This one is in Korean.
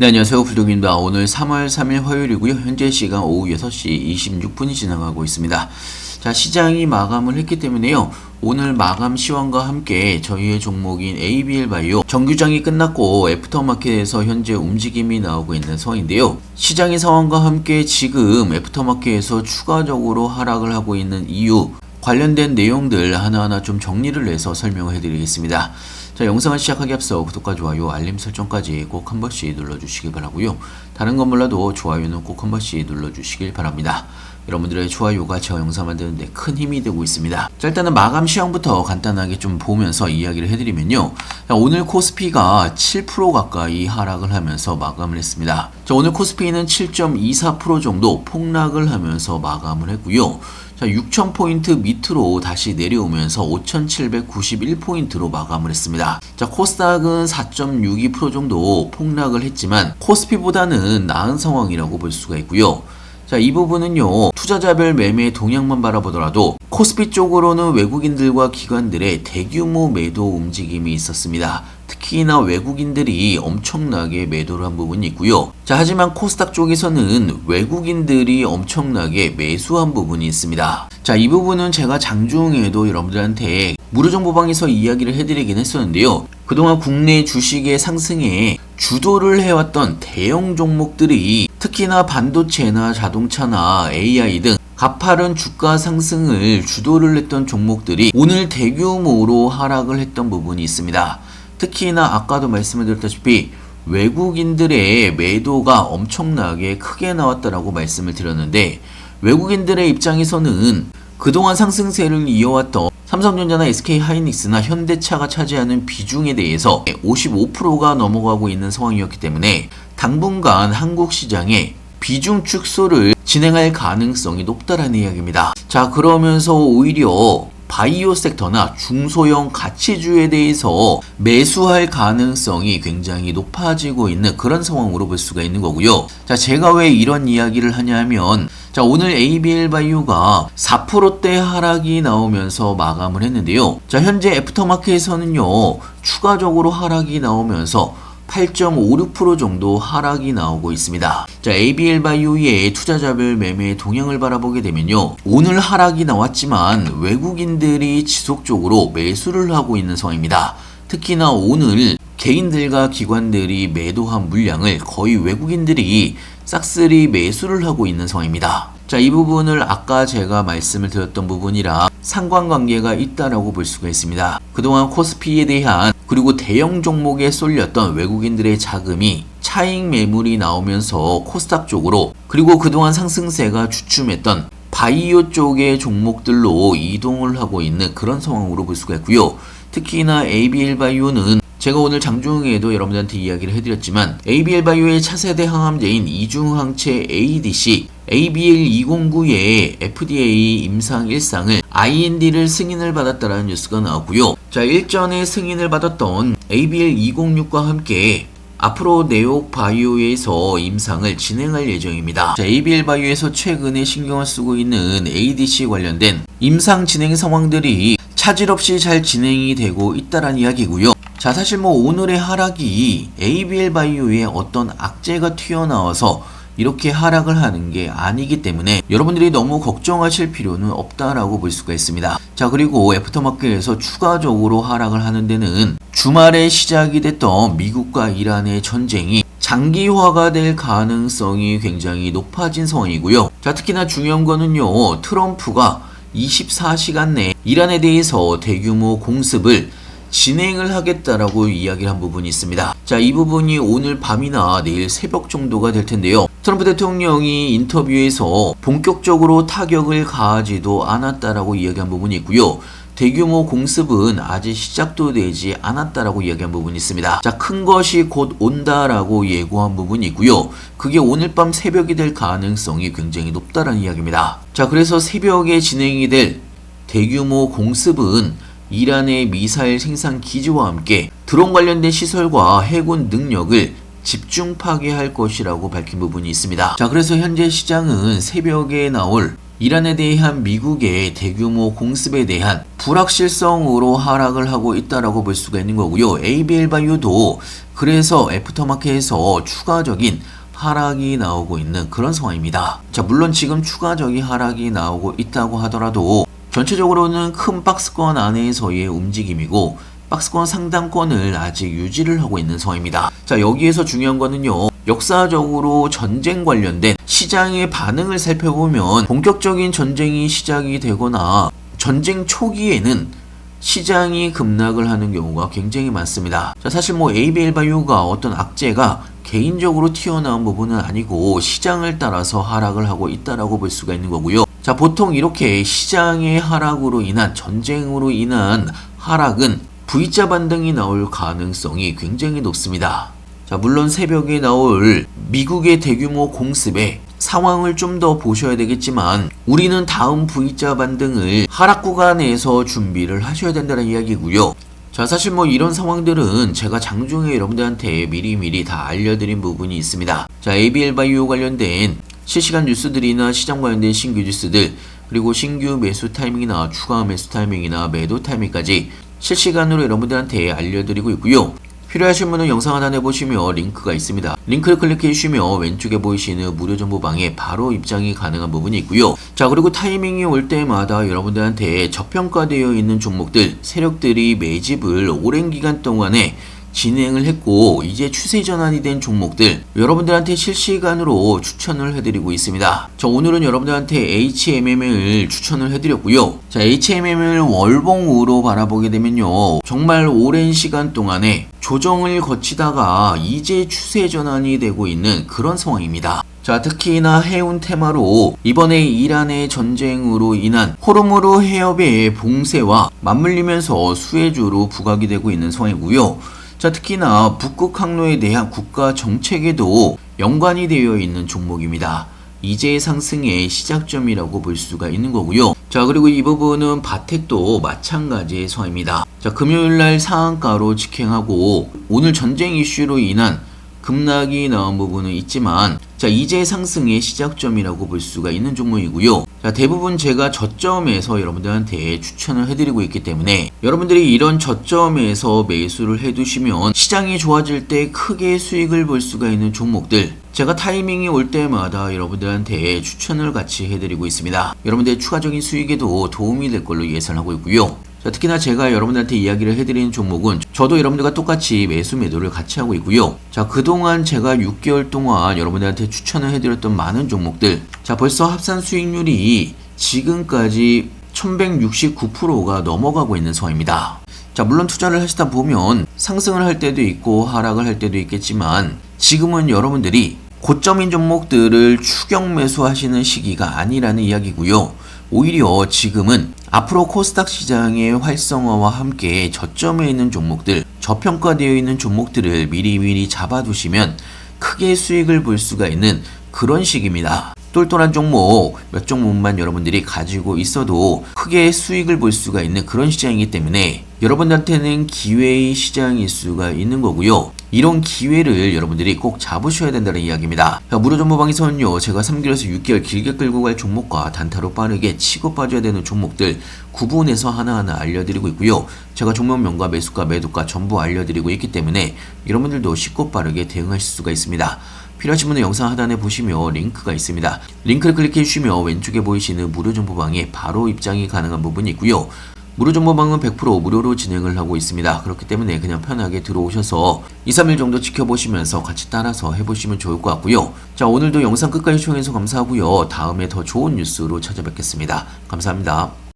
네, 안녕하세요. 불독입니다. 오늘 3월 3일 화요일이고요. 현재 시간 오후 6시 26분이 지나가고 있습니다. 자, 시장이 마감을 했기 때문에요. 오늘 마감 시황과 함께 저희의 종목인 ABL 바이오 정규장이 끝났고 애프터마켓에서 현재 움직임이 나오고 있는 상황인데요. 시장의 상황과 함께 지금 애프터마켓에서 추가적으로 하락을 하고 있는 이유 관련된 내용들 하나하나 좀 정리를 해서 설명을 해드리겠습니다. 자, 영상을 시작하기 앞서 구독과 좋아요, 알림 설정까지 꼭 한 번씩 눌러주시길 바라고요. 다른 건 몰라도 좋아요는 꼭 한 번씩 눌러주시길 바랍니다. 여러분들의 좋아요가 제가 영상 만드는데 큰 힘이 되고 있습니다. 자, 일단은 마감 시황부터 간단하게 좀 보면서 이야기를 해드리면요. 자, 오늘 코스피가 7% 가까이 하락을 하면서 마감을 했습니다. 자, 오늘 코스피는 7.24% 정도 폭락을 하면서 마감을 했고요. 자, 6,000포인트 밑으로 다시 내려오면서 5,791포인트로 마감을 했습니다. 자, 코스닥은 4.62% 정도 폭락을 했지만 코스피보다는 나은 상황이라고 볼 수가 있고요. 자, 이 부분은요, 투자자별 매매 동향만 바라보더라도 코스피 쪽으로는 외국인들과 기관들의 대규모 매도 움직임이 있었습니다. 특히나 외국인들이 엄청나게 매도를 한 부분이 있고요. 자, 하지만 코스닥 쪽에서는 외국인들이 엄청나게 매수한 부분이 있습니다. 자, 이 부분은 제가 장중에도 여러분들한테 무료정보방에서 이야기를 해드리긴 했었는데요. 그동안 국내 주식의 상승에 주도를 해왔던 대형 종목들이 특히나 반도체나 자동차나 AI 등 가파른 주가 상승을 주도를 했던 종목들이 오늘 대규모로 하락을 했던 부분이 있습니다. 특히나 아까도 말씀을 드렸다시피 외국인들의 매도가 엄청나게 크게 나왔다라고 말씀을 드렸는데, 외국인들의 입장에서는 그동안 상승세를 이어왔던 삼성전자나 SK하이닉스나 현대차가 차지하는 비중에 대해서 55%가 넘어가고 있는 상황이었기 때문에 당분간 한국 시장에 비중 축소를 진행할 가능성이 높다라는 이야기입니다. 자, 그러면서 오히려 바이오 섹터나 중소형 가치주에 대해서 매수할 가능성이 굉장히 높아지고 있는 그런 상황으로 볼 수가 있는 거고요. 자, 제가 왜 이런 이야기를 하냐 하면, 자, 오늘 ABL 바이오가 4%대 하락이 나오면서 마감을 했는데요. 자, 현재 애프터마켓에서는요, 추가적으로 하락이 나오면서 8.56% 정도 하락이 나오고 있습니다. 자, ABL 바이오의 투자자별 매매 동향을 바라보게 되면요, 오늘 하락이 나왔지만 외국인들이 지속적으로 매수를 하고 있는 상황입니다. 특히나 오늘 개인들과 기관들이 매도한 물량을 거의 외국인들이 싹쓸이 매수를 하고 있는 상황입니다. 자, 이 부분을 아까 제가 말씀을 드렸던 부분이라 상관관계가 있다라고 볼 수가 있습니다. 그동안 코스피에 대한 그리고 대형 종목에 쏠렸던 외국인들의 자금이 차익 매물이 나오면서 코스닥 쪽으로, 그리고 그동안 상승세가 주춤했던 바이오 쪽의 종목들로 이동을 하고 있는 그런 상황으로 볼 수가 있고요. 특히나 ABL 바이오는 제가 오늘 장중에도 여러분들한테 이야기를 해드렸지만 ABL 바이오의 차세대 항암제인 이중항체 ADC ABL209의 FDA 임상 1상을 IND를 승인을 받았다라는 뉴스가 나왔고요. 자, 일전에 승인을 받았던 ABL206과 함께 앞으로 네옥 바이오에서 임상을 진행할 예정입니다. 자, ABL 바이오에서 최근에 신경을 쓰고 있는 ADC 관련된 임상 진행 상황들이 차질 없이 잘 진행이 되고 있다라는 이야기고요. 자, 사실 오늘의 하락이 ABL 바이오에 어떤 악재가 튀어나와서 이렇게 하락을 하는 게 아니기 때문에 여러분들이 너무 걱정하실 필요는 없다라고 볼 수가 있습니다. 자, 그리고 애프터마켓에서 추가적으로 하락을 하는 데는 주말에 시작이 됐던 미국과 이란의 전쟁이 장기화가 될 가능성이 굉장히 높아진 상황이고요. 자, 특히나 중요한 거는요, 트럼프가 24시간 내 이란에 대해서 대규모 공습을 진행을 하겠다라고 이야기를 한 부분이 있습니다. 자, 이 부분이 오늘 밤이나 내일 새벽 정도가 될 텐데요. 트럼프 대통령이 인터뷰에서 본격적으로 타격을 가하지도 않았다라고 이야기한 부분이 있고요. 대규모 공습은 아직 시작도 되지 않았다라고 이야기한 부분이 있습니다. 자, 큰 것이 곧 온다라고 예고한 부분이 있고요. 그게 오늘 밤 새벽이 될 가능성이 굉장히 높다라는 이야기입니다. 자, 그래서 새벽에 진행이 될 대규모 공습은 이란의 미사일 생산 기지와 함께 드론 관련된 시설과 해군 능력을 집중 파괴할 것이라고 밝힌 부분이 있습니다. 자, 그래서 현재 시장은 새벽에 나올 이란에 대한 미국의 대규모 공습에 대한 불확실성으로 하락을 하고 있다라고 볼 수가 있는 거고요. ABL 바이오도 그래서 애프터마켓에서 추가적인 하락이 나오고 있는 그런 상황입니다. 자, 물론 지금 추가적인 하락이 나오고 있다고 하더라도 전체적으로는 큰 박스권 안에서의 움직임이고 박스권 상단권을 아직 유지를 하고 있는 상황입니다. 자, 여기에서 중요한 거는요. 역사적으로 전쟁 관련된 시장의 반응을 살펴보면 본격적인 전쟁이 시작이 되거나 전쟁 초기에는 시장이 급락을 하는 경우가 굉장히 많습니다. 자, 사실 ABL 바이오가 어떤 악재가 개인적으로 튀어나온 부분은 아니고 시장을 따라서 하락을 하고 있다라고 볼 수가 있는 거고요. 자, 보통 이렇게 시장의 하락으로 인한 전쟁으로 인한 하락은 V자 반등이 나올 가능성이 굉장히 높습니다. 자, 물론 새벽에 나올 미국의 대규모 공습에 상황을 좀 더 보셔야 되겠지만 우리는 다음 V자 반등을 하락 구간에서 준비를 하셔야 된다는 이야기고요. 자, 사실 이런 상황들은 제가 장중에 여러분들한테 미리미리 다 알려드린 부분이 있습니다. 자, ABL 바이오 관련된 실시간 뉴스들이나 시장 관련된 신규 뉴스들, 그리고 신규 매수 타이밍이나 추가 매수 타이밍이나 매도 타이밍까지 실시간으로 여러분들한테 알려드리고 있고요. 필요하신 분은 영상 하단에 보시면 링크가 있습니다. 링크를 클릭해 주시면 왼쪽에 보이시는 무료 정보방에 바로 입장이 가능한 부분이 있고요. 자, 그리고 타이밍이 올 때마다 여러분들한테 저평가되어 있는 종목들, 세력들이 매집을 오랜 기간 동안에 진행을 했고 이제 추세 전환이 된 종목들 여러분들한테 실시간으로 추천을 해드리고 있습니다. 자, 오늘은 여러분들한테 HMM을 추천을 해드렸고요. 자, HMM을 월봉으로 바라보게 되면요, 정말 오랜 시간 동안에 조정을 거치다가 이제 추세 전환이 되고 있는 그런 상황입니다. 자, 특히나 해운 테마로 이번에 이란의 전쟁으로 인한 호르무즈 해협의 봉쇄와 맞물리면서 수혜주로 부각이 되고 있는 상황이고요. 자, 특히나 북극 항로에 대한 국가 정책에도 연관이 되어 있는 종목입니다. 이제 상승의 시작점이라고 볼 수가 있는 거고요. 자, 그리고 이 부분은 바텍도 마찬가지의 상황입니다. 자, 금요일날 상한가로 직행하고 오늘 전쟁 이슈로 인한 급락이 나온 부분은 있지만 자, 이제 상승의 시작점이라고 볼 수가 있는 종목이고요. 자, 대부분 제가 저점에서 여러분들한테 추천을 해드리고 있기 때문에 여러분들이 이런 저점에서 매수를 해두시면 시장이 좋아질 때 크게 수익을 볼 수가 있는 종목들 제가 타이밍이 올 때마다 여러분들한테 추천을 같이 해드리고 있습니다. 여러분들의 추가적인 수익에도 도움이 될 걸로 예상하고 있고요. 자, 특히나 제가 여러분들한테 이야기를 해드리는 종목은 저도 여러분들과 똑같이 매수 매도를 같이 하고 있고요. 자, 그동안 제가 6개월 동안 여러분들한테 추천을 해드렸던 많은 종목들 자, 벌써 합산 수익률이 지금까지 1169%가 넘어가고 있는 상황입니다. 자, 물론 투자를 하시다 보면 상승을 할 때도 있고 하락을 할 때도 있겠지만 지금은 여러분들이 고점인 종목들을 추격 매수하시는 시기가 아니라는 이야기고요. 오히려 지금은 앞으로 코스닥 시장의 활성화와 함께 저점에 있는 종목들, 저평가되어 있는 종목들을 미리미리 잡아두시면 크게 수익을 볼 수가 있는 그런 시기입니다. 똘똘한 종목 몇 종목만 여러분들이 가지고 있어도 크게 수익을 볼 수가 있는 그런 시장이기 때문에 여러분들한테는 기회의 시장일 수가 있는 거고요. 이런 기회를 여러분들이 꼭 잡으셔야 된다는 이야기입니다. 무료 정보방에서는요, 제가 3개월에서 6개월 길게 끌고 갈 종목과 단타로 빠르게 치고 빠져야 되는 종목들 구분해서 하나하나 알려드리고 있고요. 제가 종목명과 매수가, 매도가 전부 알려드리고 있기 때문에 여러분들도 쉽고 빠르게 대응하실 수가 있습니다. 필요하신 분은 영상 하단에 보시면 링크가 있습니다. 링크를 클릭해 주시면 왼쪽에 보이시는 무료 정보방에 바로 입장이 가능한 부분이 있고요. 무료 정보방은 100% 무료로 진행을 하고 있습니다. 그렇기 때문에 그냥 편하게 들어오셔서 2, 3일 정도 지켜보시면서 같이 따라서 해보시면 좋을 것 같고요. 자, 오늘도 영상 끝까지 시청해주셔서 감사하고요. 다음에 더 좋은 뉴스로 찾아뵙겠습니다. 감사합니다.